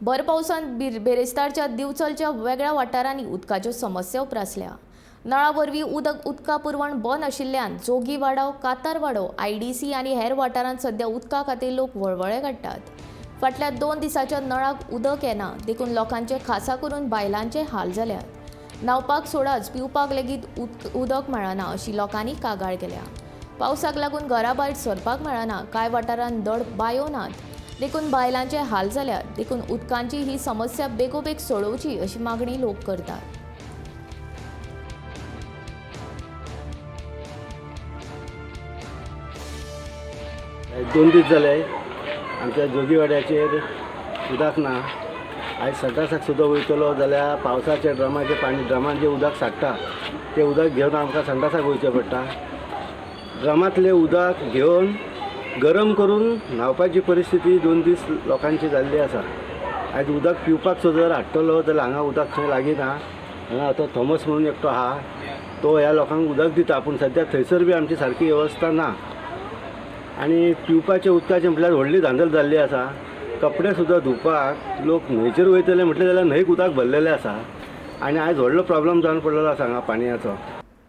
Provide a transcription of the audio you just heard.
भर पावसान बेरेस्तारच्या दिवचलच्या वेगळ्या वाठारांनी उदकाच्यो समस्या उप्रासल्या। नळा वरवीं उदका पुरवण बंद आशिल्ल्यान जोगी वाडो, कातार वाडो, IDC आनी हेर वाठारांत सध्या उदका खातीर लोक वळवळे काडटात। फाटल्या 2 दिसांच्या नळाक उदक येना, देखून लोकांचे खासा करून बायलांचे हाल जाल्यात। न्हावपाक सोडाच पिवपाक लेगीत उदक मेळना अशी लोकांनी कागाळ केल्या। पावसाक लागून घरा भायर सरपाक मेळना, कांय वाठारांत धड बांयो नात, देखून बायलांचे हाल जाल्यात। देखून उदकांची ही समस्या बेगोबेग सोडोवची अशी मागणी लोक करतात। दोन दीस जाले आमच्या जोगीवाड्याचेर उदक ना। आयज संडासाक सुद्दां वयतलो जाल्यार पावसाचे ड्रमान जे उदक साठटा ते उदक घेवन आमकां संडासाक वयचें पडटा। ड्रमांतलें उदक घेवन गरम करून न्हावपाची परिस्थिती 2 दीस लोकांची जाल्ली आसा। आयज उदक पिवपाक सुद्दां जर हाडटलो जाल्यार हांगा उदक खंय लागीना। हांगा तो थॉमस म्हणून एकटो आहा, तो ह्या लोकांक उदक दिता, पूण सद्या थंयसर बी आमची सारकी वेवस्था ना। आनी पिवपाचे उदकाचे म्हटल्यार व्हडली धांदल जाल्ली आसा। कपडे सुद्दां धुवपाक लोक न्हंयचेर वयतले म्हटलें जाल्यार न्हंयक उदक भरलेलें आसा। आनी आयज व्हडलो प्रॉब्लम जावन पडलेलो आसा हांगा पाणयाचो।